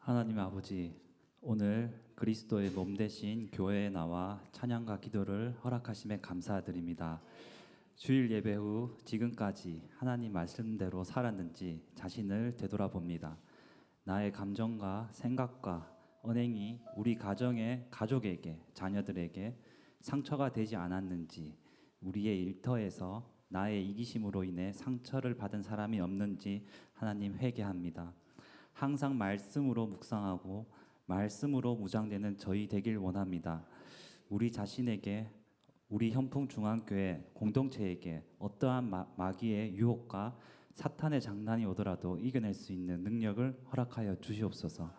하나님 아버지, 오늘 그리스도의 몸 되신 교회에 나와 찬양과 기도를 허락하심에 감사드립니다. 주일 예배 후 지금까지 하나님 말씀대로 살았는지 자신을 되돌아봅니다. 나의 감정과 생각과 언행이 우리 가정의 가족에게, 자녀들에게 상처가 되지 않았는지, 우리의 일터에서 나의 이기심으로 인해 상처를 받은 사람이 없는지 하나님 회개합니다. 항상 말씀으로 묵상하고 말씀으로 무장되는 저희 되길 원합니다. 우리 자신에게, 우리 현풍중앙교회 공동체에게 어떠한 마귀의 유혹과 사탄의 장난이 오더라도 이겨낼 수 있는 능력을 허락하여 주시옵소서.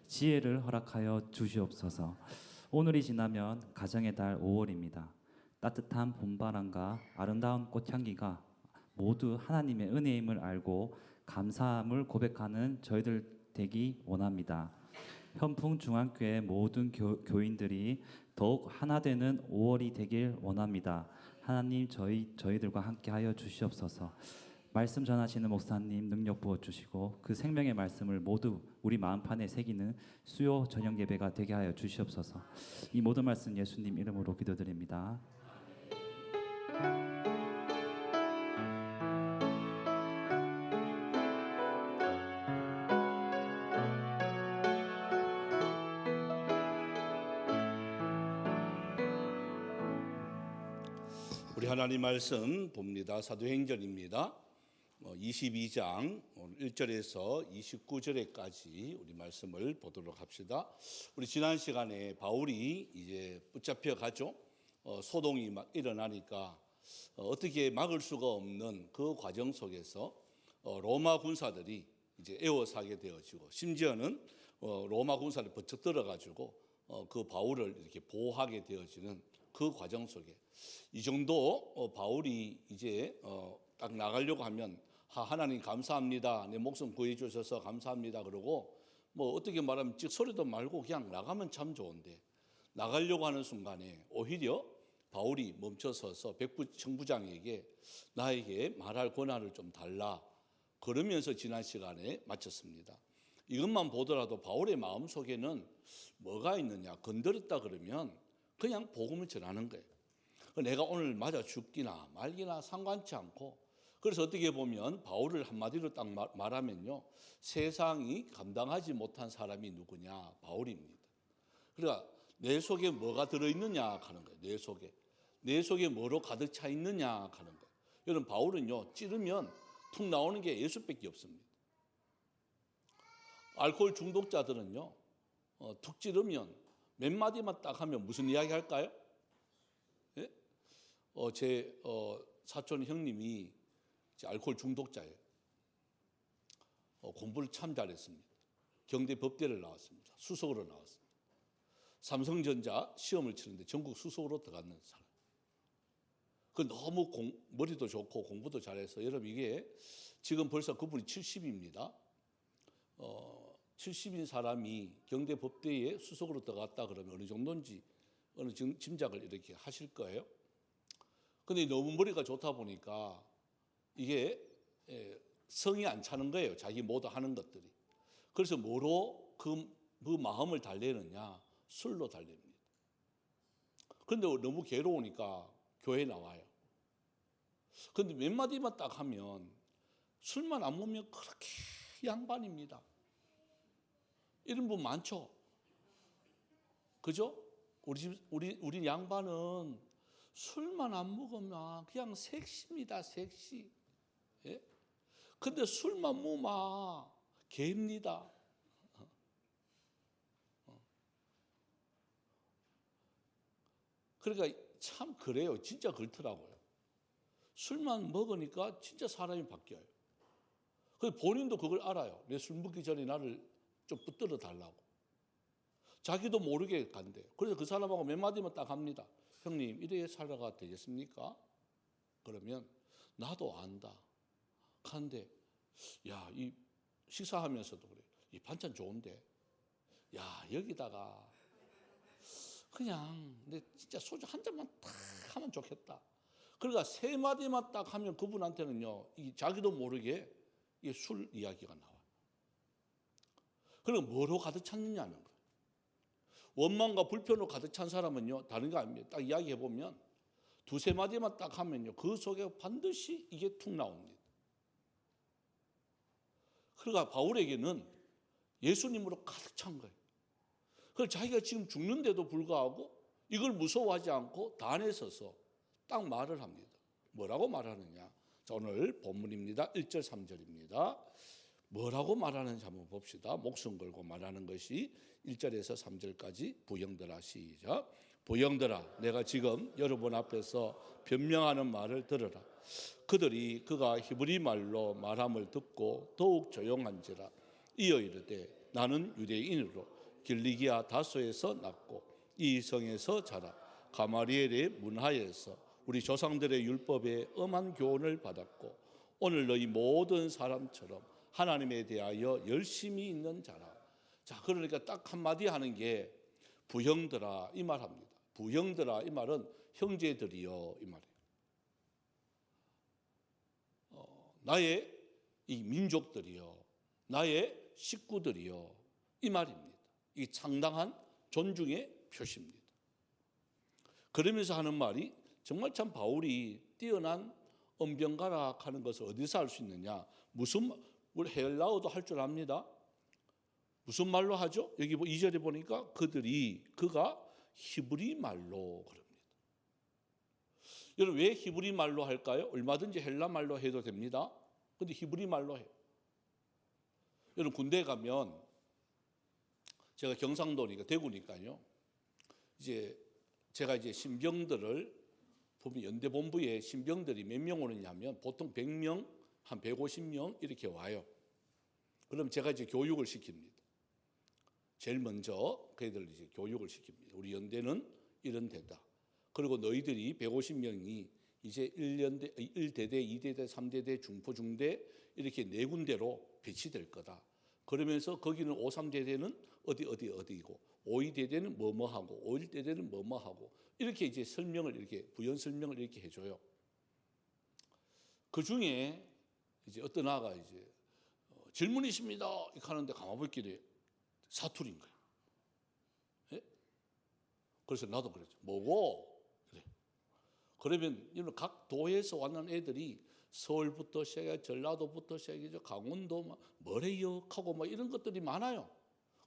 지혜를 허락하여 주시옵소서. 오늘이 지나면 가정의 달 5월입니다. 따뜻한 봄바람과 아름다운 꽃향기가 모두 하나님의 은혜임을 알고 감사함을 고백하는 저희들 되기 원합니다. 현풍중앙교회 모든 교인들이 더욱 하나 되는 5월이 되길 원합니다. 하나님 저희들과 함께하여 주시옵소서. 말씀 전하시는 목사님 능력 부어주시고 그 생명의 말씀을 모두 우리 마음판에 새기는 수요 저녁 예배가 되게 하여 주시옵소서. 이 모든 말씀 예수님 이름으로 기도드립니다. 우리 하나님 말씀 봅니다. 사도행전입니다. 22장 1절에서 29절에까지 우리 말씀을 보도록 합시다. 우리 지난 시간에 바울이 이제 붙잡혀 가죠. 소동이 막 일어나니까 어떻게 막을 수가 없는 그 과정 속에서 로마 군사들이 이제 에워싸게 되어지고, 심지어는 로마 군사를 버쩍 들어가지고 그 바울을 이렇게 보호하게 되어지는 그 과정 속에 이 정도 바울이 이제 딱 나가려고 하면 하나님 감사합니다, 내 목숨 구해주셔서 감사합니다 그러고 뭐 어떻게 말하면 찍소리도 말고 그냥 나가면 참 좋은데, 나가려고 하는 순간에 오히려 바울이 멈춰서서 백부청부장에게 나에게 말할 권한을 좀 달라 그러면서 지난 시간에 마쳤습니다. 이것만 보더라도 바울의 마음속에는 뭐가 있느냐, 건드렸다 그러면 그냥 복음을 전하는 거예요. 내가 오늘 맞아 죽기나 말기나 상관치 않고, 그래서 어떻게 보면 바울을 한마디로 딱 말하면요, 세상이 감당하지 못한 사람이 누구냐, 바울입니다. 그러니까 내 속에 뭐가 들어있느냐 하는 거예요. 내 속에 뭐로 가득 차 있느냐 하는 거예요. 여러분, 바울은요 찌르면 툭 나오는 게 예수밖에 없습니다. 알코올 중독자들은요 툭 찌르면 몇 마디만 딱 하면 무슨 이야기 할까요? 예? 제 사촌 형님이 알코올 중독자예요. 공부를 참 잘했습니다. 경대 법대를 나왔습니다. 수석으로 나왔습니다. 삼성전자 시험을 치는데 전국 수석으로 들어가는 사람. 그 너무 머리도 좋고 공부도 잘해서, 여러분 이게 지금 벌써 그분이 70입니다. 70인 사람이 경대 법대에 수석으로 들어갔다 그러면 어느 정도인지 어느 짐작을 이렇게 하실 거예요. 근데 너무 머리가 좋다 보니까 이게 성이 안 차는 거예요. 자기 모두 하는 것들이. 그래서 뭐로 그 마음을 달래느냐, 술로 달랩니다. 그런데 너무 괴로우니까 교회에 나와요. 그런데 몇 마디만 딱 하면 술만 안 먹으면 그렇게 양반입니다. 이런 분 많죠. 그죠? 우리 양반은 술만 안 먹으면 그냥 섹시입니다. 섹시. 예? 근데 술만 먹으면 개입니다. 그러니까 참 그래요. 진짜 그렇더라고요. 술만 먹으니까 진짜 사람이 바뀌어요. 그래서 본인도 그걸 알아요. 내 술 먹기 전에 나를 좀 붙들어 달라고. 자기도 모르게 간대요. 그래서 그 사람하고 몇 마디만 딱 합니다. 형님, 이래 살아가 되겠습니까? 그러면 나도 안다. 하는데, 야, 이 식사하면서도 그래. 이 반찬 좋은데, 야, 여기다가 그냥 내 진짜 소주 한 잔만 딱 하면 좋겠다. 그러니까 세 마디만 딱 하면 그분한테는요, 이 자기도 모르게 이 술 이야기가 나와요. 그럼 뭐로 가득 찼느냐는 거예요. 원망과 불평으로 가득 찬 사람은요, 다른 거 아닙니다. 딱 이야기해 보면 두세 마디만 딱 하면요, 그 속에 반드시 이게 툭 나옵니다. 그러니까 바울에게는 예수님으로 가득 찬 거예요. 그래서 자기가 지금 죽는데도 불구하고 이걸 무서워하지 않고 단에 서서 딱 말을 합니다. 뭐라고 말하느냐? 자, 오늘 본문입니다. 1절 3절입니다. 뭐라고 말하는지 한번 봅시다. 목숨 걸고 말하는 것이 1절에서 3절까지 부형들아 시작. 부형들아 내가 지금 여러분 앞에서 변명하는 말을 들으라. 그들이 그가 히브리 말로 말함을 듣고 더욱 조용한지라. 이어 이르되 나는 유대인으로 길리기아 다소에서 났고 이 성에서 자라 가마리엘의 문하에서 우리 조상들의 율법에 엄한 교훈을 받았고 오늘 너희 모든 사람처럼 하나님에 대하여 열심히 있는 자라. 자, 그러니까 딱 한마디 하는 게 부형들아 이 말합니다. 부형들아 이 말은 형제들이여 이 말이에요. 나의 이 민족들이여, 나의 식구들이여 이 말입니다. 이 상당한 존중의 표시입니다. 그러면서 하는 말이 정말 참 바울이 뛰어난 언변가락 하는 것을 어디서 알 수 있느냐? 무슨 우리 헬라어도 할 줄 압니다. 무슨 말로 하죠? 여기 2절에 보니까 그가 히브리 말로 그럽니다. 여러분 왜 히브리 말로 할까요? 얼마든지 헬라 말로 해도 됩니다. 근데 히브리 말로 해요. 여러분 군대에 가면 제가 경상도니까 대구니까요. 이제 제가 이제 신병들을 보면 연대 본부에 신병들이 몇 명 오느냐면 보통 100명, 한 150명 이렇게 와요. 그럼 제가 이제 교육을 시킵니다. 제일 먼저 그애들 이제 교육을 시킵니다. 우리 연대는 이런 데다. 그리고 너희들이 150명이 이제 1대대, 2대대, 3대대, 중포, 중대 이렇게 네 군데로 배치될 거다. 그러면서 거기는 5, 3대대는 어디고 5, 2대대는 뭐하고 5, 1대대는 뭐하고 이렇게 이제 설명을 이렇게 부연 설명을 이렇게 해줘요. 그 중에 이제 어떤 아가 이제 질문이십니다. 이렇게 하는데 가마불길에 사투리인 거예요. 예? 그래서 나도 그랬죠. 뭐고? 그래. 그러면 이런 각 도에서 왔는 애들이 서울부터 시작해 전라도부터 시작해서 강원도 막 뭐래요 하고 막 이런 것들이 많아요.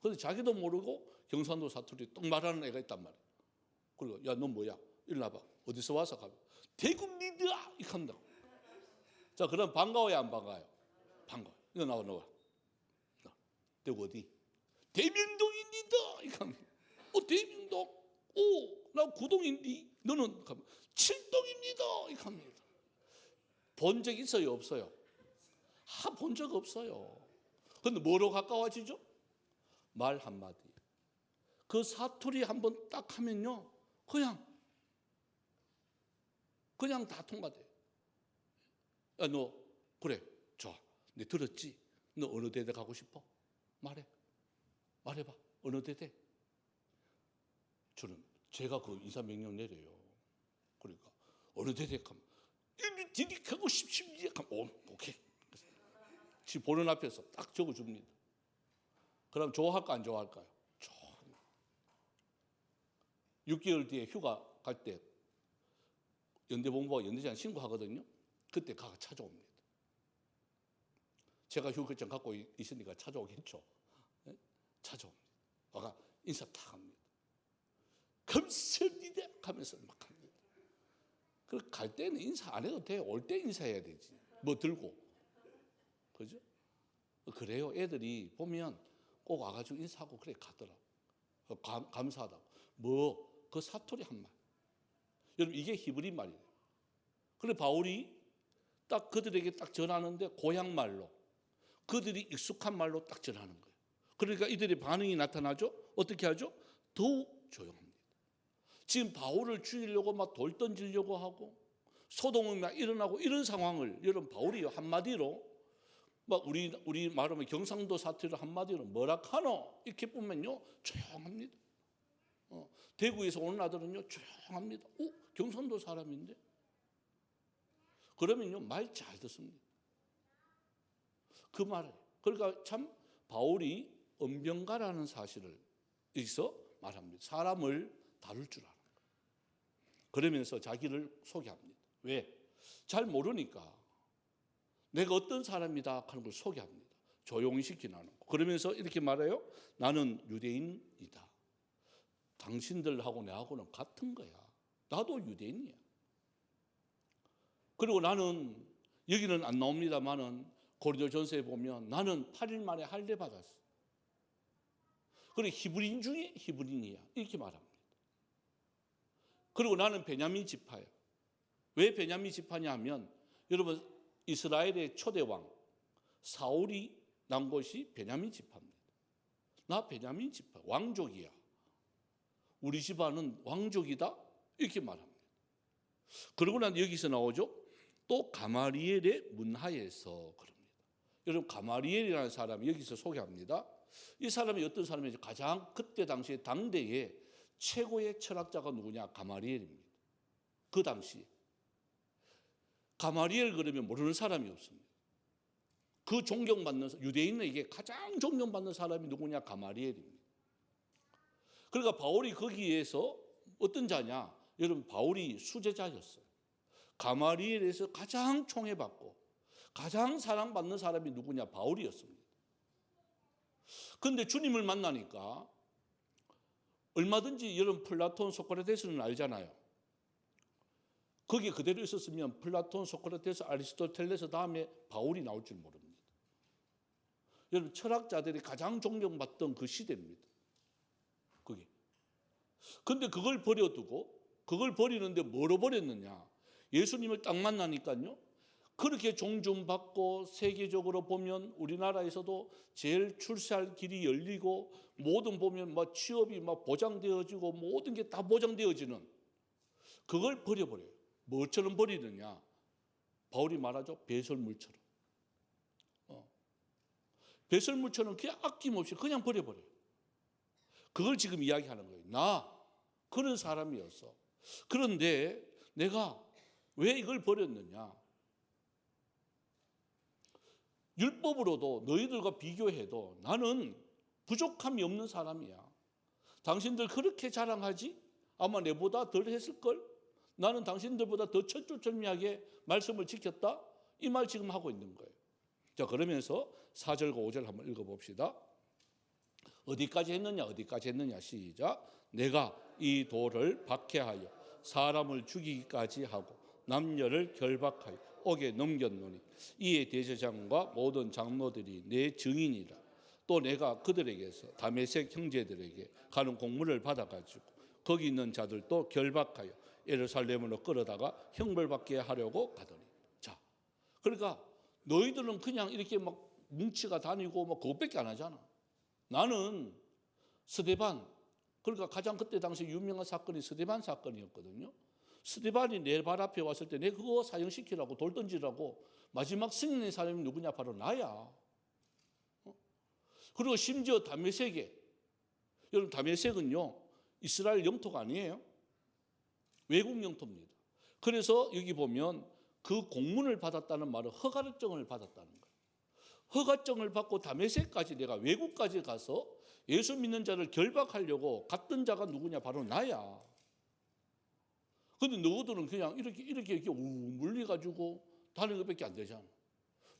그런데 자기도 모르고 경상도 사투리 딱 말하는 애가 있단 말이에요. 그리고 야 너 뭐야? 일어나봐. 어디서 와서 가봐. 대구입니다. 이렇게 한다고. 자 그럼 반가워요 안 반가워요? 반가워요. 이거 나와. 대구 어디? 대명동입니다. 이렇게 합니다. 대명동? 나 구동인데 너는? 칠동입니다. 이렇게 합니다. 본 적 있어요 없어요? 본 적 없어요. 그런데 뭐로 가까워지죠? 말 한마디. 그 사투리 한번 딱 하면요 그냥 다 통과돼요. 야, 너 그래 좋아. 내 들었지? 너 어느 대대 가고 싶어? 말해봐. 어느 대대? 제가 그 인사 명령 내려요. 그러니까 어느 대대 가면 디디하고 싶습니다. 오케이. 지금 보는 앞에서 딱 적어줍니다. 그럼 좋아할까 안 좋아할까요? 좋아합니다. 6개월 뒤에 휴가 갈 때 연대본부가 연대장 신고하거든요. 그때 가가 찾아옵니다. 제가 휴가증 갖고 있으니까 찾아오겠죠. 네? 찾아옵니다. 와가 인사 탁 합니다. 감사합니다 하면서 막 합니다. 그 갈 때는 인사 안 해도 돼. 올 때 인사해야 되지. 뭐 들고. 그죠? 그래요. 애들이 보면 꼭 와가지고 인사하고 그래 가더라. 감사하다고. 그 사투리 한 말. 여러분 이게 히브리 말이에요. 그래 바울이 딱 그들에게 딱 전하는데 고향 말로 그들이 익숙한 말로 딱 전하는 거예요. 그러니까 이들의 반응이 나타나죠. 어떻게 하죠? 더욱 조용합니다. 지금 바울을 죽이려고 막 돌 던지려고 하고 소동이 막 일어나고 이런 상황을 여러분 바울이 한마디로 막 우리 말하면 경상도 사투리를 한마디로 뭐라 카노 이렇게 보면요 조용합니다. 대구에서 오는 아들은요 조용합니다. 경상도 사람인데 그러면요 말 잘 듣습니다. 그 말을 그러니까 참 바울이 은병가라는 사실을 여기서 말합니다. 사람을 다룰 줄 아는 거예요. 그러면서 자기를 소개합니다. 왜? 잘 모르니까 내가 어떤 사람이다 하는 걸 소개합니다. 조용히 시키는 거. 그러면서 이렇게 말해요. 나는 유대인이다. 당신들하고 내하고는 같은 거야. 나도 유대인이야. 그리고 나는 여기는 안 나옵니다만은 고린도전서에 보면 나는 8일 만에 할례 받았어. 그리고 히브리인 중에 히브리인이야. 이렇게 말합니다. 그리고 나는 베냐민 지파야. 왜 베냐민 지파냐 하면 여러분 이스라엘의 초대 왕 사울이 난 곳이 베냐민 지파입니다. 나 베냐민 지파 왕족이야. 우리 집안은 왕족이다. 이렇게 말합니다. 그러고 난 여기서 나오죠. 또 가마리엘의 문하에서 그럽니다. 여러분 가마리엘이라는 사람이 여기서 소개합니다. 이 사람이 어떤 사람이죠? 가장 그때 당시에 당대의 최고의 철학자가 누구냐? 가마리엘입니다. 그 당시 가마리엘 그러면 모르는 사람이 없습니다. 그 존경받는 유대인에게 가장 존경받는 사람이 누구냐? 가마리엘입니다. 그러니까 바울이 거기에서 어떤 자냐? 여러분 바울이 수제자였어요. 가마리엘에서 가장 총애받고 가장 사랑받는 사람이 누구냐? 바울이었습니다. 그런데 주님을 만나니까 얼마든지 여러분 플라톤, 소크라테스는 알잖아요. 거기에 그대로 있었으면 플라톤, 소크라테스, 아리스토텔레스 다음에 바울이 나올 줄 모릅니다. 여러분 철학자들이 가장 존경받던 그 시대입니다. 그게. 근데 그걸 버려두고 그걸 버리는데 뭐로 버렸느냐? 예수님을 딱 만나니까요. 그렇게 존중받고 세계적으로 보면 우리나라에서도 제일 출세할 길이 열리고 모든 보면 막 취업이 막 보장되어지고 모든 게 다 보장되어지는 그걸 버려버려요. 뭐처럼 버리느냐? 바울이 말하죠. 배설물처럼. 배설물처럼 그냥 아낌없이 그냥 버려버려요. 그걸 지금 이야기하는 거예요. 나 그런 사람이었어. 그런데 내가 왜 이걸 버렸느냐? 율법으로도 너희들과 비교해도 나는 부족함이 없는 사람이야. 당신들 그렇게 자랑하지? 아마 내보다 덜 했을걸? 나는 당신들보다 더 철두철미하게 말씀을 지켰다? 이 말 지금 하고 있는 거예요. 자, 그러면서 4절과 5절 한번 읽어봅시다. 어디까지 했느냐? 시작. 내가 이 돌을 박해하여 사람을 죽이기까지 하고 남녀를 결박하여 옥에 넘겼노니 이에 대제사장과 모든 장로들이 내 증인이라. 또 내가 그들에게서 다메섹 형제들에게 가는 공문을 받아가지고 거기 있는 자들도 결박하여 예루살렘으로 끌어다가 형벌받게 하려고 가더니. 자, 그러니까 너희들은 그냥 이렇게 막 뭉치가 다니고 뭐 그것밖에 안 하잖아. 나는 스데반, 그러니까 가장 그때 당시 유명한 사건이 스데반 사건이었거든요. 스데반이 내 발 앞에 왔을 때 내가 그거 사형시키라고 돌 던지라고 마지막 승인의 사람이 누구냐? 바로 나야. 그리고 심지어 다메섹에, 여러분 다메섹은요 이스라엘 영토가 아니에요. 외국 영토입니다. 그래서 여기 보면 그 공문을 받았다는 말은 허가증을 받았다는 거예요. 허가증을 받고 다메섹까지 내가 외국까지 가서 예수 믿는 자를 결박하려고 갔던 자가 누구냐? 바로 나야. 근데 너희들은 그냥 이렇게 물려가지고 다른 것밖에 안 되잖아.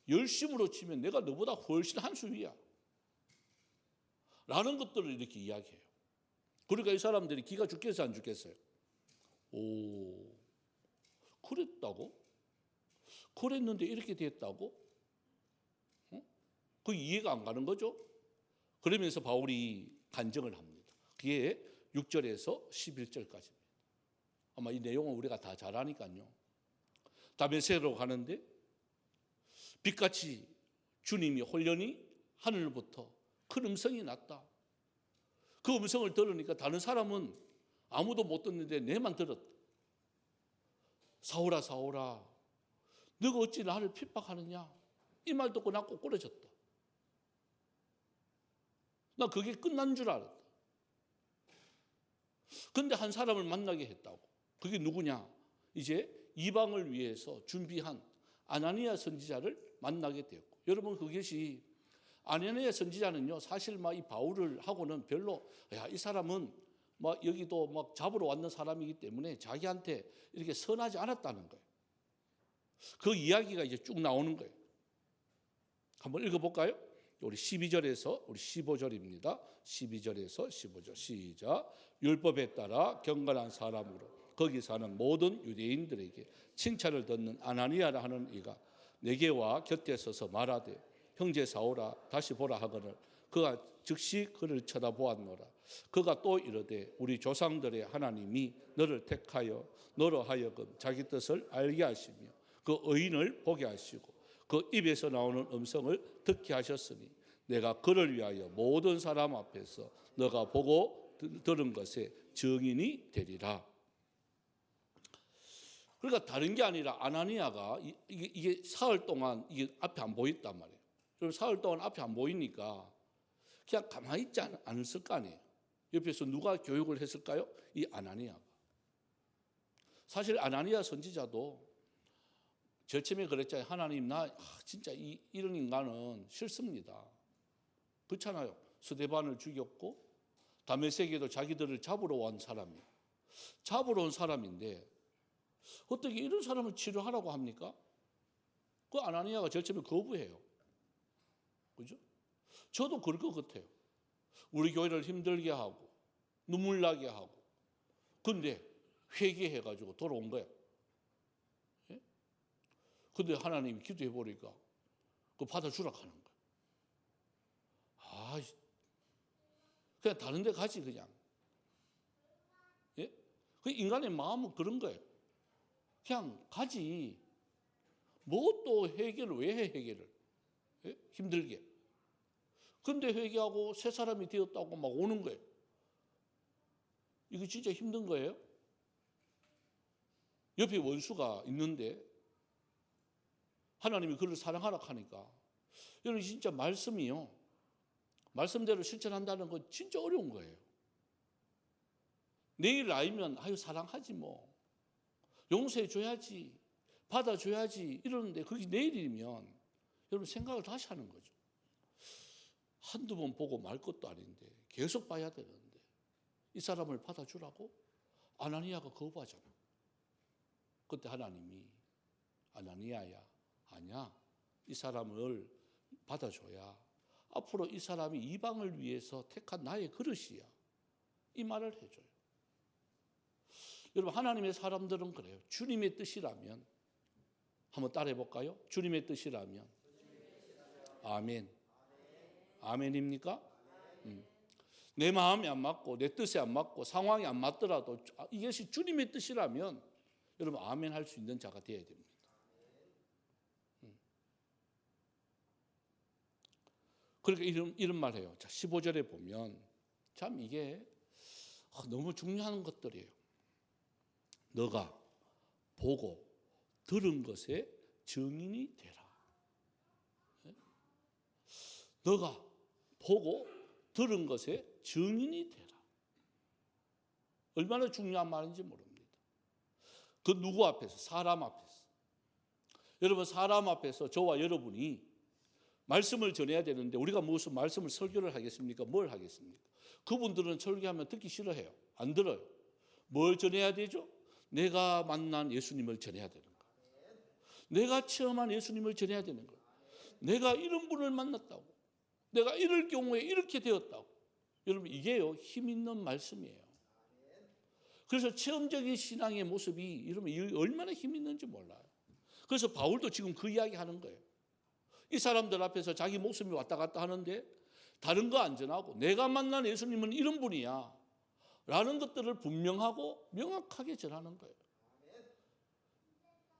열심으로 치면 내가 너보다 훨씬 한 수 위야. 라는 것들을 이렇게 이야기해요. 그러니까 이 사람들이 기가 죽겠어요, 안 죽겠어요? 오, 그랬다고? 그랬는데 이렇게 됐다고? 그 이해가 안 가는 거죠? 그러면서 바울이 간증을 합니다. 그게 6절에서 11절까지입니다. 아마 이 내용은 우리가 다 잘 아니까요. 다메섹으로 가는데 빛같이 주님이 홀연히 하늘로부터 큰 음성이 났다. 그 음성을 들으니까 다른 사람은 아무도 못 듣는데 내만 들었다. 사울아 사울아 너가 어찌 나를 핍박하느냐? 이 말 듣고 나 꼬꾸라졌다. 나 그게 끝난 줄 알았다. 근데 한 사람을 만나게 했다고. 그게 누구냐? 이제 이방을 위해서 준비한 아나니아 선지자를 만나게 되었고, 여러분 그것이 아나니아 선지자는요, 사실 막 이 바울을 하고는 별로, 이 사람은 막 여기도 막 잡으러 왔는 사람이기 때문에 자기한테 이렇게 선하지 않았다는 거예요. 그 이야기가 이제 쭉 나오는 거예요. 한번 읽어볼까요? 우리 12절에서 우리 15절입니다. 12절에서 15절 시작. 율법에 따라 경건한 사람으로 거기 사는 모든 유대인들에게 칭찬을 듣는 아나니아라 하는 이가 내게 와 곁에 서서 말하되 형제 사오라 다시 보라 하거늘 그가 즉시 그를 쳐다보았노라. 그가 또 이르되 우리 조상들의 하나님이 너를 택하여 너로 하여금 자기 뜻을 알게 하시며 그 의인을 보게 하시고 그 입에서 나오는 음성을 듣게 하셨으니 내가 그를 위하여 모든 사람 앞에서 너가 보고 들은 것에 증인이 되리라. 그러니까 다른 게 아니라 아나니아가 이게 사흘 동안 이게 앞에 안 보였단 말이에요. 그럼 사흘 동안 앞에 안 보이니까 그냥 가만히 있지 않았을 거 아니에요. 옆에서 누가 교육을 했을까요? 이 아나니아가. 사실 아나니아 선지자도 제일 처음에 그랬잖아요. 하나님 나 진짜 이런 인간은 싫습니다. 그렇잖아요. 스데반을 죽였고 다메섹에도 자기들을 잡으러 온 사람이에요. 잡으러 온 사람인데 어떻게 이런 사람을 치료하라고 합니까? 그 아나니아가 제일 처음에 거부해요. 그죠? 저도 그럴 것 같아요. 우리 교회를 힘들게 하고 눈물 나게 하고 근데 회개해가지고 돌아온 거예요. 예? 근데 하나님이 기도해 보니까 그거 받아주라 하는 거예요. 그냥 다른 데 가지 그냥. 예? 그 인간의 마음은 그런 거예요. 그냥 가지. 뭐 또 회개를 왜 해 회개를? 예? 힘들게. 근데 회개하고 새 사람이 되었다고 막 오는 거예요. 이거 진짜 힘든 거예요. 옆에 원수가 있는데 하나님이 그를 사랑하라 하니까 여러분 진짜 말씀이요. 말씀대로 실천한다는 건 진짜 어려운 거예요. 내일 알면 아유 사랑하지 뭐. 용서해 줘야지. 받아줘야지 이러는데 그게 내일이면 여러분 생각을 다시 하는 거죠. 한두 번 보고 말 것도 아닌데 계속 봐야 되는데 이 사람을 받아주라고? 아나니아가 거부하잖아. 그때 하나님이 아나니아야 아니야 이 사람을 받아줘야 앞으로 이 사람이 이방을 위해서 택한 나의 그릇이야. 이 말을 해줘요. 여러분 하나님의 사람들은 그래요. 주님의 뜻이라면 한번 따라해 볼까요? 주님의 뜻이라면 아멘. 아멘입니까? 내 마음이 안 맞고 내 뜻이 안 맞고 상황이 안 맞더라도 이것이 주님의 뜻이라면 여러분 아멘 할 수 있는 자가 되어야 됩니다. 그러니까 이런 말 해요. 자, 15절에 보면 참 이게 너무 중요한 것들이에요. 너가 보고 들은 것에 증인이 되라. 너가 보고 들은 것에 증인이 되라. 얼마나 중요한 말인지 모릅니다. 그 누구 앞에서? 사람 앞에서. 여러분 사람 앞에서 저와 여러분이 말씀을 전해야 되는데 우리가 무슨 말씀을 설교를 하겠습니까? 뭘 하겠습니까? 그분들은 설교하면 듣기 싫어해요. 안 들어요. 뭘 전해야 되죠? 내가 만난 예수님을 전해야 되는 거예요. 내가 체험한 예수님을 전해야 되는 거예요. 내가 이런 분을 만났다고. 내가 이럴 경우에 이렇게 되었다고. 여러분 이게요 힘 있는 말씀이에요. 그래서 체험적인 신앙의 모습이 여러분 얼마나 힘 있는지 몰라요. 그래서 바울도 지금 그 이야기 하는 거예요. 이 사람들 앞에서 자기 목숨이 왔다 갔다 하는데 다른 거 안 전하고 내가 만난 예수님은 이런 분이야 라는 것들을 분명하고 명확하게 전하는 거예요.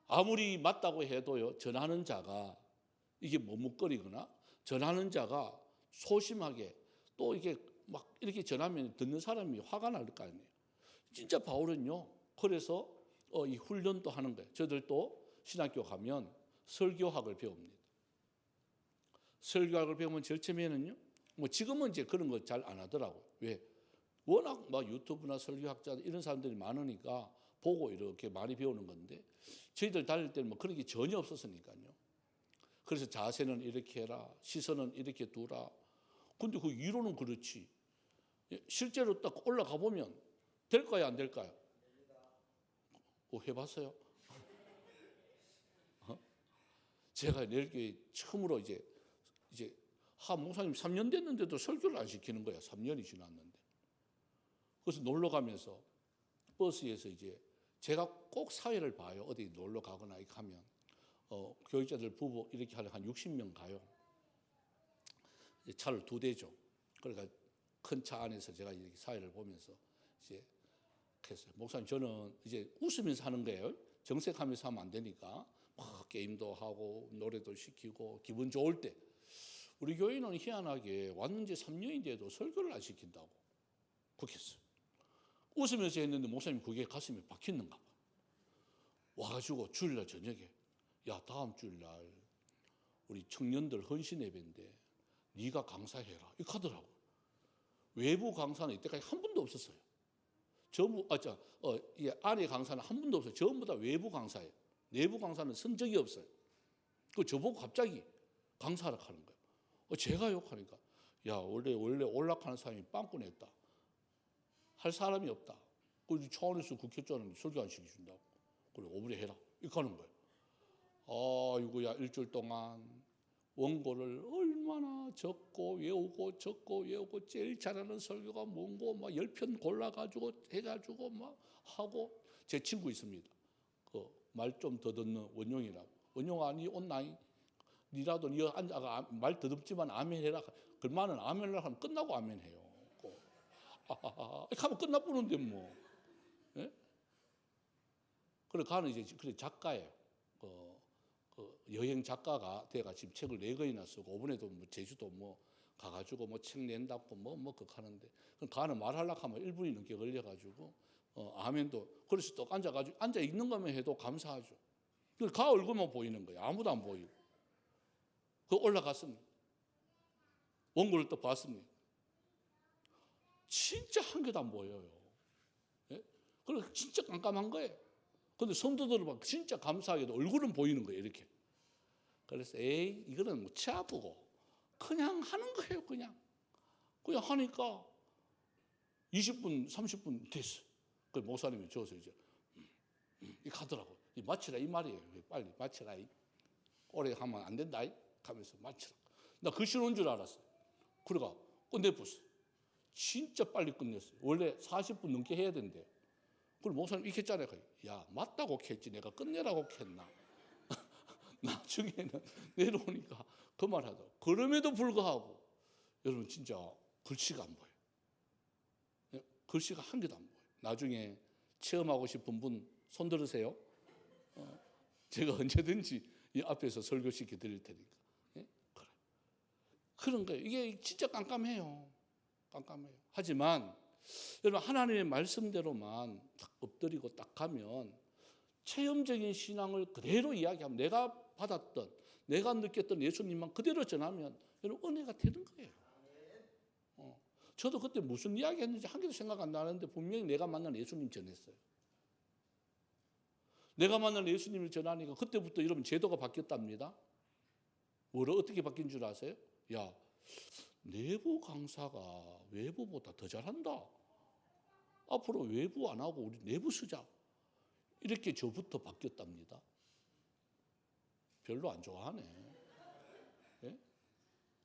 아무리 맞다고 해도요 전하는 자가 이게 머뭇거리거나 전하는 자가 소심하게 또 이게 막 이렇게 전하면 듣는 사람이 화가 날 거 아니에요. 진짜 바울은요 그래서 이 훈련도 하는 거예요. 저들도 신학교 가면 설교학을 배웁니다. 설교학을 배우면 제일 처음에는요 뭐 지금은 이제 그런 거 잘 안 하더라고요. 왜? 워낙 막 유튜브나 설교학자 이런 사람들이 많으니까 보고 이렇게 많이 배우는 건데 저희들 다닐 때는 뭐 그런 게 전혀 없었으니까요. 그래서 자세는 이렇게 해라, 시선은 이렇게 두라. 근데 그 이론은 그렇지. 실제로 딱 올라가 보면 될까요, 안 될까요? 해봤어요? 제가 내일교회 처음으로 이제 목사님 3년 됐는데도 설교를 안 시키는 거야. 3년이 지났는데. 그래서 놀러 가면서 버스에서 이제 제가 꼭 사회를 봐요. 어디 놀러 가거나 이렇게 하면 교육자들 부부 이렇게 하려 한 60명 가요. 이제 차를 2대죠. 그러니까 큰 차 안에서 제가 이렇게 사회를 보면서 이제 했어요. 목사님, 저는 이제 웃으면서 하는 거예요. 정색하면서 하면 안 되니까 막 게임도 하고 노래도 시키고 기분 좋을 때. 우리 교회는 희한하게 왔는지 3년인데도 설교를 안 시킨다고 그렇게 했어요. 웃으면서 했는데 목사님 그게 가슴에 박혔는가 봐. 와가지고 주일날 저녁에, 야, 다음 주일날 우리 청년들 헌신 예배인데 네가 강사해라 이렇게 하더라고. 외부 강사는 이때까지 한 분도 없었어요. 전부 안에 강사는 한 분도 없어요. 전부 다 외부 강사예요. 내부 강사는 선 적이 없어요. 그 저보고 갑자기 강사하라 하는 거예요. 제가 욕하니까, 야, 원래 올락하는 사람이 빵꾸냈다. 할 사람이 없다. 그 차원에서 국회 쪽은 설교 안 시켜준다고. 그래, 오브레 해라 이렇게 하는 거예요. 이거야 일주일 동안 원고를 얼마나 적고 외우고 제일 잘하는 설교가 뭔고 막 10편 골라가지고 해가지고 막 하고. 제 친구 있습니다. 그 말 좀 더 듣는 원용이라고. 원용아, 니 온나이? 니라도 니 앉아가 말 더듬지만 아멘 해라. 그만은 아멘을 하면 끝나고 아멘 해요. 이렇게 하면 끝나버는데 뭐. 예? 그래 가는 이제 그래 작가예요. 여행 작가가 돼가 지금 책을 4권이나 쓰고 이번에도 뭐 제주도 뭐 가가지고 뭐 책 낸다고 뭐 그렇게 하는데, 그럼 가는 말하려고 하면 1분이 넘게 걸려가지고 아멘도 그래서 또 앉아가지고 앉아 있는 것만 해도 감사하죠. 그 가 얼굴만 보이는 거예요. 아무도 안 보이고. 그 올라갔습니다. 원고를 또 봤습니다. 진짜 한 개도 안 보여요. 예? 그리고 진짜 깜깜한 거예요. 근데 성도들은 막 진짜 감사하게도 얼굴은 보이는 거예요, 이렇게. 그래서 이거는 뭐 치아보고 그냥 하는 거예요, 그냥 하니까 20분, 30분 됐어요. 그 목사님이 저어서 이제 이렇게 하더라고요. 마치라 이 말이에요. 빨리 마치라. 오래 하면 안 된다. 하면서 마치라. 나 글씨 온 줄 알았어요. 그래가 끝내봤어요. 진짜 빨리 끝냈어요. 원래 40분 넘게 해야 된대. 그럼 목사님 이렇게 했잖아요. 야, 맞다고 했지 내가 끝내라고 했나. 나중에는 내려오니까 그 말 하더라고. 그럼에도 불구하고 여러분 진짜 글씨가 안 보여요. 글씨가 한 개도 안 보여요. 나중에 체험하고 싶은 분 손 들으세요. 제가 언제든지 이 앞에서 설교시켜 드릴 테니까. 예? 그래. 그런 거예요. 이게 진짜 깜깜해요. 깜깜해요. 하지만 여러분 하나님의 말씀대로만 딱 엎드리고 딱 가면 체험적인 신앙을 그대로 이야기하면 내가 받았던 내가 느꼈던 예수님만 그대로 전하면 여러분 은혜가 되는 거예요. 저도 그때 무슨 이야기 했는지 한 개도 생각 안 나는데 분명히 내가 만난 예수님 전했어요. 내가 만난 예수님을 전하니까 그때부터 여러분 제도가 바뀌었답니다. 뭐를 어떻게 바뀐 줄 아세요? 야, 내부 강사가 외부보다 더 잘한다. 앞으로 외부 안 하고 우리 내부 쓰자. 이렇게 저부터 바뀌었답니다. 별로 안 좋아하네. 예?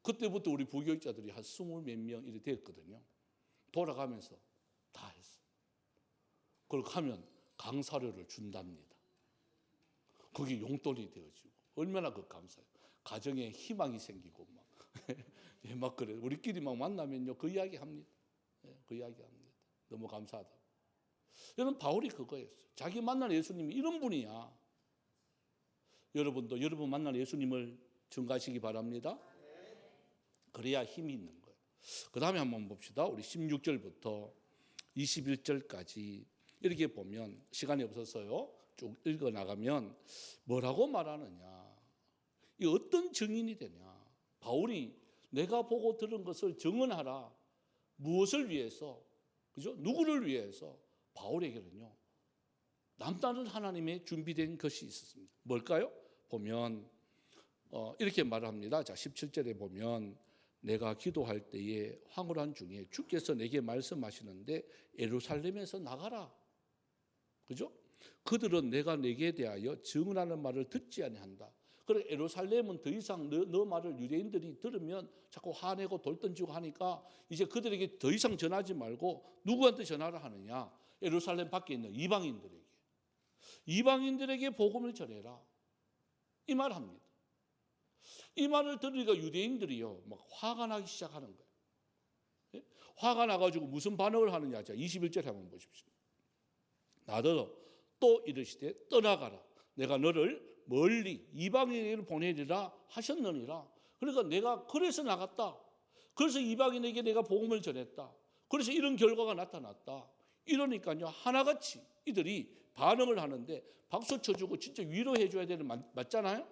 그때부터 우리 부교육자들이 한 20몇 명 이렇게 됐거든요. 돌아가면서 다 했어. 그렇게 하면 강사료를 준답니다. 그게 용돈이 되어지고 얼마나 그 감사해요. 가정에 희망이 생기고 막 그래. 우리끼리 막 만나면요 그 이야기 합니다. 그 이야기 합니다. 너무 감사하다. 여러분 바울이 그거였어요. 자기 만난 예수님이 이런 분이야. 여러분도 여러분 만난 예수님을 증가하시기 바랍니다. 그래야 힘이 있는 거예요. 그 다음에 한번 봅시다. 우리 16절부터 21절까지 이렇게 보면 시간이 없어서요. 쭉 읽어 나가면 뭐라고 말하느냐. 이 어떤 증인이 되냐. 바울이 내가 보고 들은 것을 증언하라. 무엇을 위해서? 그죠? 누구를 위해서? 바울에게는요. 남다른 하나님의 준비된 것이 있었습니다. 뭘까요? 보면 이렇게 말합니다. 자, 17절에 보면 내가 기도할 때에 황홀한 중에 주께서 내게 말씀하시는데 예루살렘에서 나가라. 그죠? 그들은 내가 내게 대하여 증언하는 말을 듣지 아니한다. 그래 예루살렘은 더 이상 너 말을 유대인들이 들으면 자꾸 화내고 돌 던지고 하니까 이제 그들에게 더 이상 전하지 말고 누구한테 전하라 하느냐? 예루살렘 밖에 있는 이방인들에게 복음을 전해라. 이 말 합니다. 이 말을 들으니까 유대인들이요 막 화가 나기 시작하는 거예요. 예? 화가 나가지고 무슨 반응을 하느냐? 자, 21절 한번 보십시오. 나더러 또 이르시되 떠나가라. 내가 너를 멀리 이방인에게 보내리라 하셨느니라. 그러니까 내가 그래서 나갔다. 그래서 이방인에게 내가 복음을 전했다. 그래서 이런 결과가 나타났다. 이러니까요 하나같이 이들이 반응을 하는데 박수 쳐주고 진짜 위로해 줘야 되는 맞잖아요.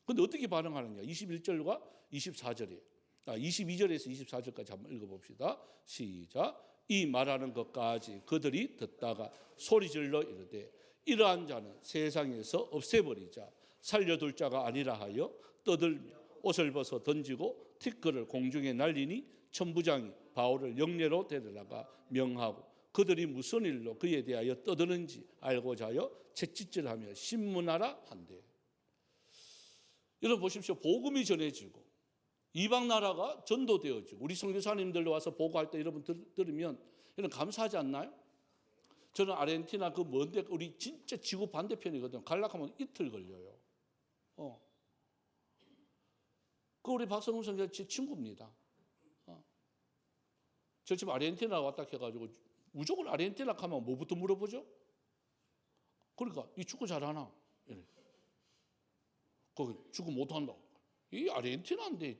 근데 어떻게 반응하느냐? 21절과 24절이에요. 22절에서 24절까지 한번 읽어봅시다. 시작. 이 말하는 것까지 그들이 듣다가 소리질러 이르되 이러한 자는 세상에서 없애버리자. 살려둘 자가 아니라 하여 떠들며 옷을 벗어 던지고 티끌을 공중에 날리니 천부장이 바울을 영내로 데려다가 명하고 그들이 무슨 일로 그에 대하여 떠드는지 알고자 하여 채찍질하며 신문하라 한대. 여러분 보십시오. 복음이 전해지고 이방 나라가 전도되어지고 우리 선교사님들 와서 보고할 때 여러분 들으면 여러분 감사하지 않나요? 저는 아르헨티나 그 먼데 우리 진짜 지구 반대편이거든요. 가려면 이틀 걸려요. 그 우리 박성훈 선교사 제 친구입니다. 저 지금 아르헨티나 왔다 해가지고 무조건 아르헨티나 가면 뭐부터 물어보죠? 그러니까 이 축구 잘하나? 이래. 거기 축구 못한다. 이 아르헨티나인데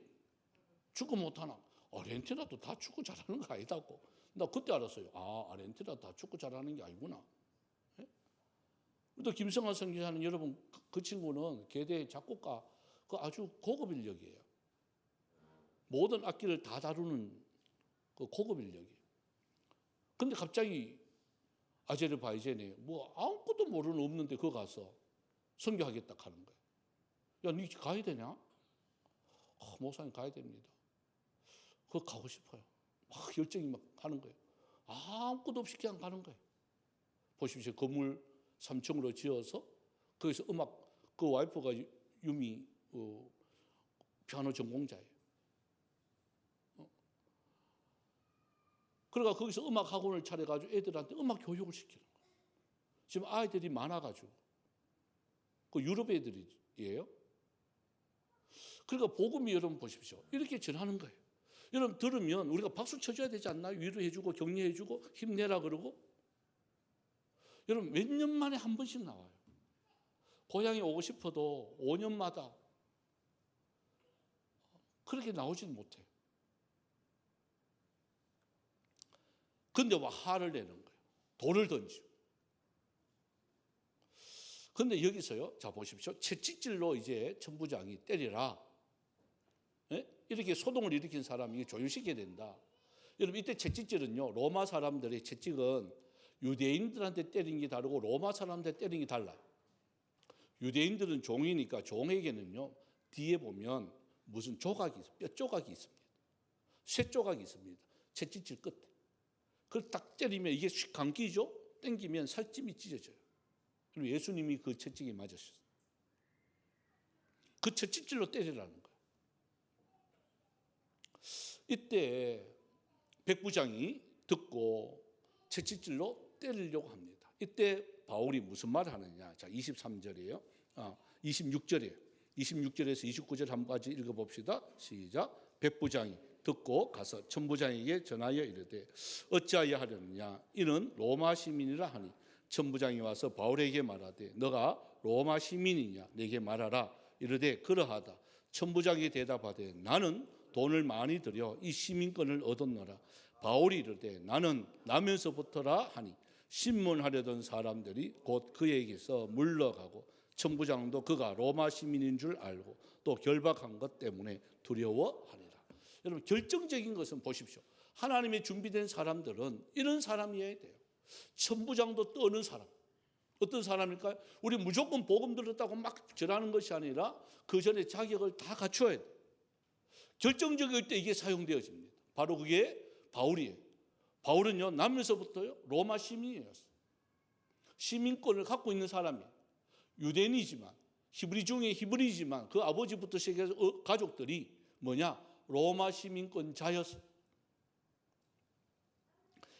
축구 못하나? 아르헨티나도 다 축구 잘하는 거 아니다고. 나 그때 알았어요. 아, 아르헨티나 다 축구 잘하는 게 아니구나. 예? 또 김성환 선교사는 여러분 그 친구는 계대 작곡가 그 아주 고급 인력이에요. 모든 악기를 다 다루는 그 고급 인력이에요. 근데 갑자기 아제르바이잔에 뭐 아무것도 모르는 없는데 그거 가서 선교하겠다 하는 거예요. 야, 니 가야 되냐? 목사님 가야 됩니다. 그거 가고 싶어요. 막 열정이 막 하는 거예요. 아무것도 없이 그냥 가는 거예요. 보십시오. 건물 3층으로 지어서 거기서 음악, 그 와이프가 유미 피아노 전공자예요. 그러니까 거기서 음악 학원을 차려가지고 애들한테 음악 교육을 시키는 거예요. 지금 아이들이 많아가지고 그 유럽 애들이에요. 그러니까 복음이 여러분 보십시오. 이렇게 전하는 거예요. 여러분 들으면 우리가 박수 쳐줘야 되지 않나요? 위로해주고 격려해주고 힘내라 그러고. 여러분 몇 년 만에 한 번씩 나와요. 고향에 오고 싶어도 5년마다 그렇게 나오지는 못해요. 근데 와 화를 내는 거예요. 돌을 던지고. 근데 여기서요. 자 보십시오. 채찍질로 이제 천부장이 때리라. 예? 이렇게 소동을 일으킨 사람이 조율시켜야 된다. 여러분 이때 채찍질은요. 로마 사람들의 채찍은 유대인들한테 때리는 게 다르고 로마 사람한테 때리는 게 달라요. 유대인들은 종이니까 종에게는요. 뒤에 보면 무슨 조각이 있어요. 뼈 조각이 있습니다. 쇠 조각이 있습니다. 채찍질 끝에. 그걸 딱 때리면 이게 휙 감기죠. 땡기면 살찜이 찢어져요. 그리고 예수님이 그 채찍에 맞으셨어요. 그 채찍질로 때리라는 거예요. 이때 백부장이 듣고 채찍질로 때리려고 합니다. 이때 바울이 무슨 말을 하느냐. 자, 23절이에요. 26절이에요. 26절에서 29절 한 가지 읽어봅시다. 시작. 백부장이 듣고 가서 천부장에게 전하여 이르되 어찌하여 하려느냐. 이는 로마 시민이라 하니 천부장이 와서 바울에게 말하되 너가 로마 시민이냐 내게 말하라. 이르되 그러하다. 천부장이 대답하되 나는 돈을 많이 들여 이 시민권을 얻었노라. 바울이 이르되 나는 나면서부터라 하니 신문하려던 사람들이 곧 그에게서 물러가고 천부장도 그가 로마 시민인 줄 알고 또 결박한 것 때문에 두려워하니라. 여러분 결정적인 것은 보십시오. 하나님의 준비된 사람들은 이런 사람이어야 돼요. 천부장도 떠는 사람. 어떤 사람일까요? 우리 무조건 복음 들었다고 막 절하는 것이 아니라 그 전에 자격을 다 갖춰야 돼. 결정적일 때 이게 사용되어집니다. 바로 그게 바울이에요. 바울은요, 남에서부터요 로마 시민이었어요. 시민권을 갖고 있는 사람이에요. 유대인이지만, 히브리 중에 히브리지만 그 아버지부터 시작해서 가족들이 뭐냐? 로마 시민권자였어요.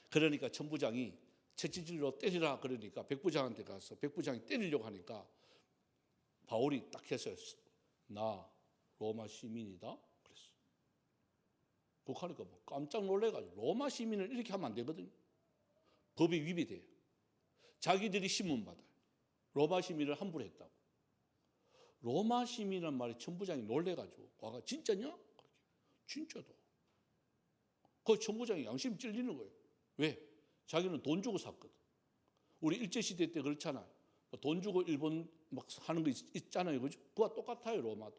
그러니까 천부장이 채찍질로 때리라 그러니까 백부장한테 가서 백부장이 때리려고 하니까 바울이 딱 했어요. 나 로마 시민이다 그랬어. 그러니까 뭐 깜짝 놀래가지고 로마 시민을 이렇게 하면 안 되거든요. 법이 위배돼요. 자기들이 신문받아요. 로마 시민을 함부로 했다고. 로마 시민이란 말에 천부장이 놀래가지고 와가 진짜냐? 진짜도. 그 천부장이 양심 찔리는 거예요. 왜? 자기는 돈 주고 샀거든. 우리 일제시대 때 그렇잖아요. 돈 주고 일본 막 하는 거 있잖아요. 그죠? 그와 똑같아요, 로마도.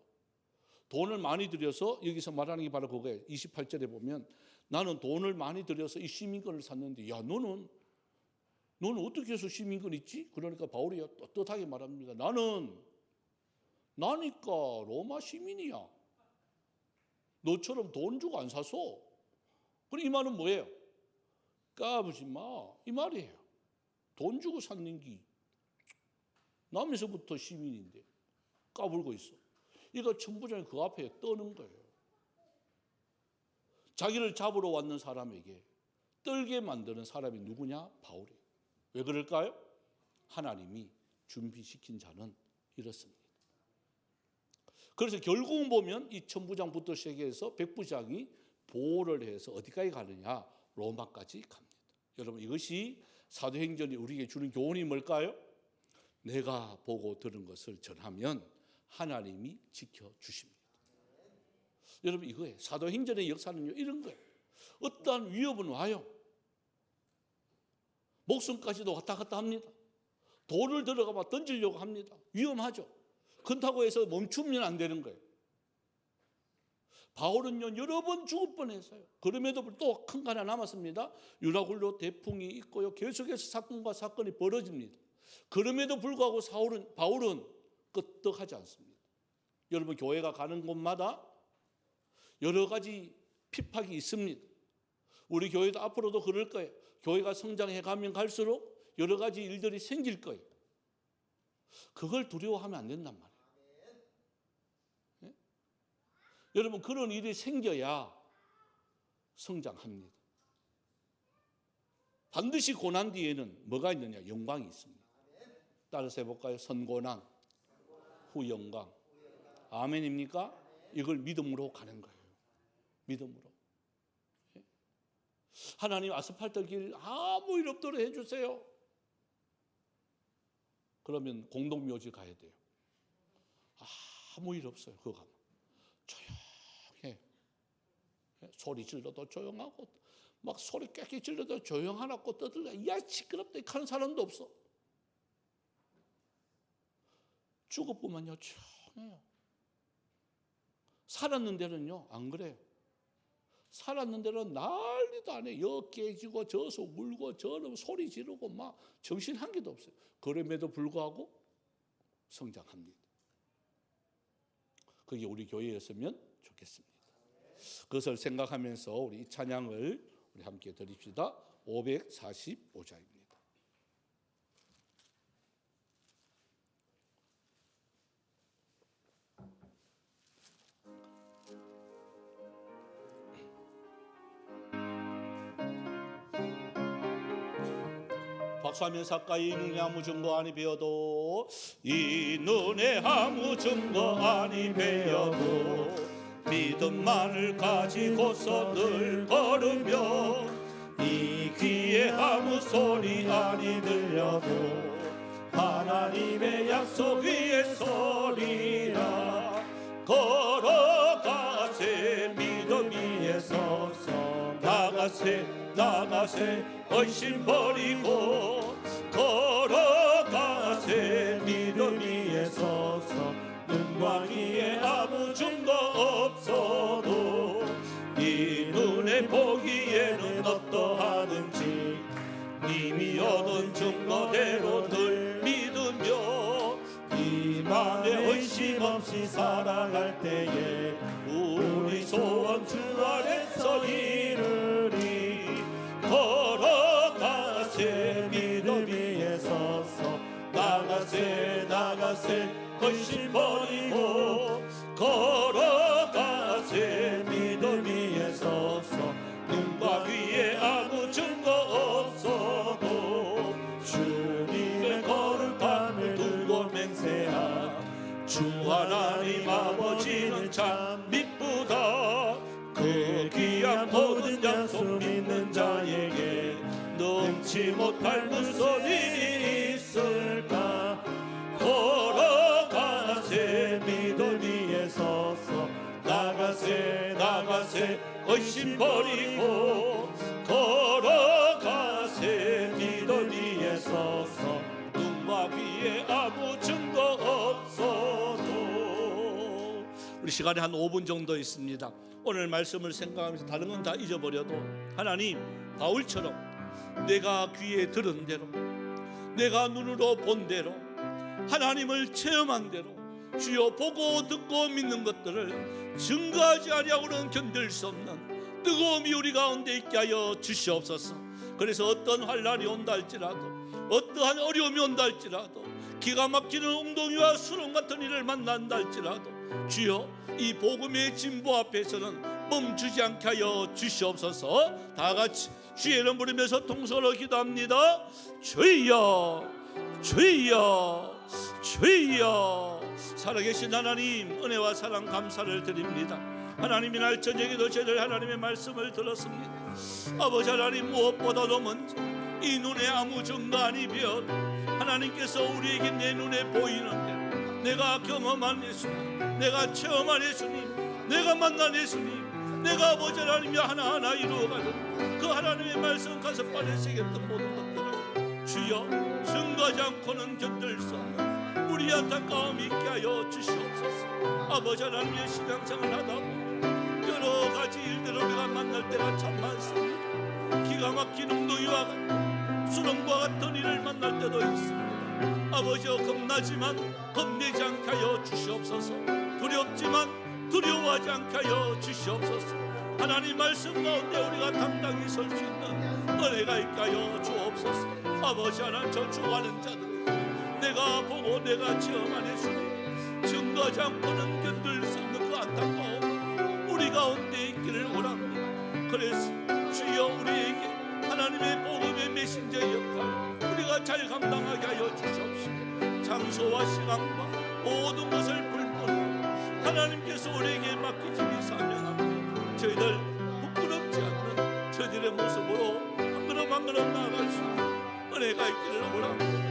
돈을 많이 들여서, 여기서 말하는 게 바로 그거예요. 28절에 보면 나는 돈을 많이 들여서 이 시민권을 샀는데, 야, 너는 어떻게 해서 시민권 있지? 그러니까 바울이 떳떳하게 말합니다. 나니까 로마 시민이야. 너처럼 돈 주고 안 사서. 그럼 이 말은 뭐예요? 까부지 마. 이 말이에요. 돈 주고 샀는 게 남에서부터 시민인데 까불고 있어. 이거 천부장이 그 앞에 떠는 거예요. 자기를 잡으러 왔는 사람에게 떨게 만드는 사람이 누구냐? 바울이에요. 왜 그럴까요? 하나님이 준비시킨 자는 이렇습니다. 그래서 결국은 보면 이 천부장부터 시작해서 백부장이 보호를 해서 어디까지 가느냐? 로마까지 갑니다. 여러분, 이것이 사도행전이 우리에게 주는 교훈이 뭘까요? 내가 보고 들은 것을 전하면 하나님이 지켜주십니다. 여러분, 이거예요. 사도행전의 역사는요, 이런 거예요. 어떠한 위협은 와요. 목숨까지도 왔다 갔다 합니다. 돌을 들어가 던지려고 합니다. 위험하죠. 그렇다고 해서 멈추면 안 되는 거예요. 바울은요, 여러 번 죽을 뻔했어요. 그럼에도 또 큰 거 하나 남았습니다. 유라굴로 대풍이 있고요. 계속해서 사건과 사건이 벌어집니다. 그럼에도 불구하고 바울은 끄떡하지 않습니다. 여러분, 교회가 가는 곳마다 여러 가지 핍박이 있습니다. 우리 교회도 앞으로도 그럴 거예요. 교회가 성장해 가면 갈수록 여러 가지 일들이 생길 거예요. 그걸 두려워하면 안 된단 말이에요. 네? 여러분, 그런 일이 생겨야 성장합니다. 반드시 고난 뒤에는 뭐가 있느냐? 영광이 있습니다. 따라서 해볼까요? 선고난, 후영광. 아멘입니까? 이걸 믿음으로 가는 거예요. 믿음으로. 하나님, 아스팔트 길 아무 일 없도록 해주세요. 그러면 공동묘지 가야 돼요. 아무 일 없어요. 그거 가면 조용해. 소리 질러도 조용하고 막 소리 깨끗이 질러도 조용하라고 떠들고, 야 시끄럽다 하는 사람도 없어. 죽어보면요 조용해요. 살았는 데는요 안 그래요. 살았는 데는 난리도 안 해요. 여 깨지고 저서 울고 저는 소리 지르고 막 정신 한 개도 없어요. 그럼에도 불구하고 성장합니다. 그게 우리 교회였으면 좋겠습니다. 그것을 생각하면서 우리 이 찬양을 우리 함께 드립시다. 545자입니다. 박수하며 사까이 눈에 아무 증거 아니 배어도 이 눈에 아무 증거 아니 배어도 믿음만을 가지고서 늘 걸으며 이 귀에 아무 소리 아니 들려도 하나님의 약속 위에 서리라. 걸어가세 믿음 위에 서서 나가세 헌신 버리고 걸어가세 믿음 위에 서서 눈과 귀에 아무 증거 없어도 이 눈에 보기에는 어떠하든지 이미 얻은 증거대로 늘 근심 없이 살아갈 때에 우리 소원 주 안에서 이루리. 걸어가세 믿음 위에 서서 나가세 나가세 근심 버리고 걸어가세 믿음 위에 서서 눈과 위에 아무 증거 없어도 주님의 거룩함을 들고 맹세하. 주 하나님 아버지는 참 미쁘다. 그 귀한 모든 약속 믿는 자에게 능치 못할 무슨 일이 있을까. 걸어가세 믿음 위에 서서 나가세 나가세 의심 버리고 걸어가세 믿음 위에 서서 눈과 귀에 아무 증거 없어도. 우리 시간이 한 5분 정도 있습니다. 오늘 말씀을 생각하면서 다른 건 다 잊어버려도 하나님, 바울처럼 내가 귀에 들은 대로, 내가 눈으로 본 대로, 하나님을 체험한 대로 주여 보고 듣고 믿는 것들을 증거하지 아니하고는 견딜 수 없는 뜨거움이 우리 가운데 있게 하여 주시옵소서. 그래서 어떤 환난이 온다 할지라도, 어떠한 어려움이 온다 할지라도, 기가 막히는 웅덩이와 수렁 같은 일을 만난다 할지라도 주여 이 복음의 진보 앞에서는 멈추지 않게 하여 주시옵소서. 다 같이 주의 이름 부르면서 통성으로 기도합니다. 주여 주여 주여. 살아계신 하나님, 은혜와 사랑 감사를 드립니다. 하나님, 이날 저녁에도 저희들 하나님의 말씀을 들었습니다. 아버지 하나님, 무엇보다도 먼저 이 눈에 아무 증거아니 별 하나님께서 우리에게 내 눈에 보이는 대로, 내가 경험한 예수님, 내가 체험한 예수님, 내가 만난 예수님, 내가 아버지 하나님이 하나하나 이루어가는 그 하나님의 말씀 가슴판에 새겼던 모든 것들을 주여 증거하지 않고는 견딜 수 없는 우리 안타까움이 있게 하여 주시옵소서. 아버지 하나님의 신앙생활 하다 보면 여러 가지 일들을 우리가 만날 때가 참 많습니다. 기가 막힌 웅덩이와 같은 수렁과 같은 일을 만날 때도 있습니다. 아버지여, 겁나지만 겁내지 않게 하여 주시옵소서. 두렵지만 두려워하지 않게 하여 주시옵소서. 하나님 말씀 가운데 우리가 당당히 설 수 있는 은혜가 있게 하여 주옵소서. 아버지 하나님, 저 죽어가는 자들, 내가 보고 내가 체험한 예수님, 증거하지 않고는 견딜 수 없는 그 안타까움 우리 가운데 있기를 원합니다. 그래서 주여 우리에게 하나님의 복음의 메신저의 역할 우리가 잘 감당하게 하여 주시옵시고, 장소와 시간과 모든 것을 불문하고 하나님께서 우리에게 맡기시기 사명합니다. 저희들 부끄럽지 않는 저희들의 모습으로 한 걸음 한 걸음 나아갈 수 있는 은혜가 있기를 원합니다.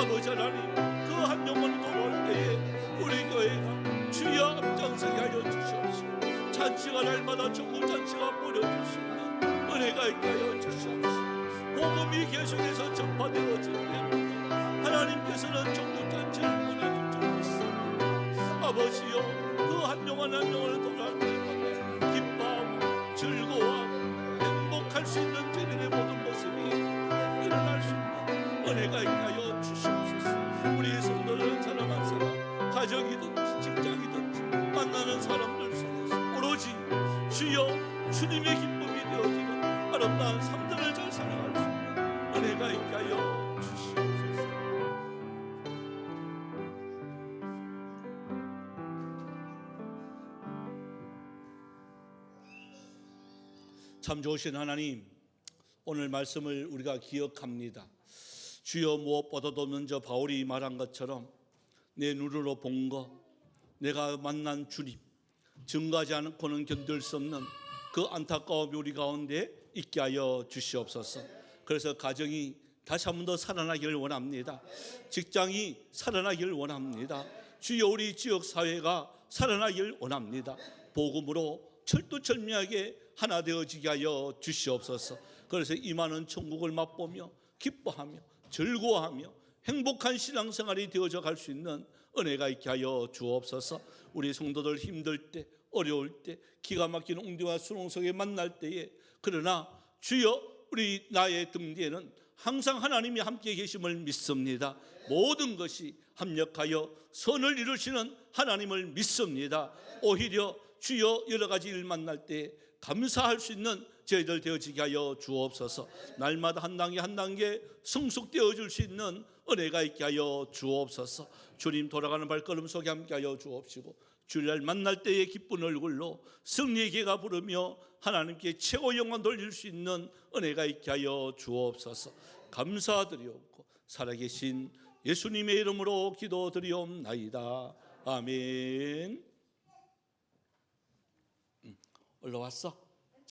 아버지 하나님, 그 한 영혼 돌아올 때에 우리 교회가 주여 앞장서게 하여 주시옵시고, 잔치가 날마다 전국 잔치가 뿌려질 수 있는 은혜가 있게 하여 주시옵시고, 복음이 계속해서 전파되어질 때마다 하나님께서는 전국 잔치를 보내줄 줄 믿습니다. 아버지여, 그 한 영혼 한 영혼을 돌아올 때마다 기뻐하고 즐거워하고 행복할 수 있는 저희들의 모든 모습이 일어날 수 있는 은혜가 있게 하여 주시옵소서. 우리 성도들은 사랑한 사람, 가정이든지 직장이든지 만나는 사람들 속에서 오로지 주여 주님의 기쁨이 되어지는 아름다운 삶들을 잘 살아갈 수 있는 은혜가 있게 하여 주시옵소서. 참 좋으신 하나님, 오늘 말씀을 우리가 기억합니다. 주여, 무엇보다도 먼저 바울이 말한 것처럼 내 눈으로 본 것, 내가 만난 주님, 증거하지 않고는 견딜 수 없는 그 안타까움이 우리 가운데 있게 하여 주시옵소서. 그래서 가정이 다시 한 번 더 살아나기를 원합니다. 직장이 살아나기를 원합니다. 주여, 우리 지역사회가 살아나기를 원합니다. 복음으로 철두철미하게 하나 되어지게 하여 주시옵소서. 그래서 임하는 천국을 맛보며 기뻐하며 즐거워하며 행복한 신앙생활이 되어져 갈 수 있는 은혜가 있게 하여 주옵소서. 우리 성도들 힘들 때, 어려울 때, 기가 막힌 웅덩이와 수렁 속에 만날 때에, 그러나 주여, 우리 나의 등 뒤에는 항상 하나님이 함께 계심을 믿습니다. 모든 것이 합력하여 선을 이루시는 하나님을 믿습니다. 오히려 주여 여러 가지 일 만날 때 감사할 수 있는 저희들 되어지게 하여 주옵소서. 날마다 한 단계 한 단계 성숙되어 줄 수 있는 은혜가 있게 하여 주옵소서. 주님 돌아가는 발걸음 속에 함께 하여 주옵시고 주일날 만날 때의 기쁜 얼굴로 승리의 개가 부르며 하나님께 최고 영광 돌릴 수 있는 은혜가 있게 하여 주옵소서. 감사드리옵고 살아계신 예수님의 이름으로 기도드리옵나이다. 아멘. 올라왔어?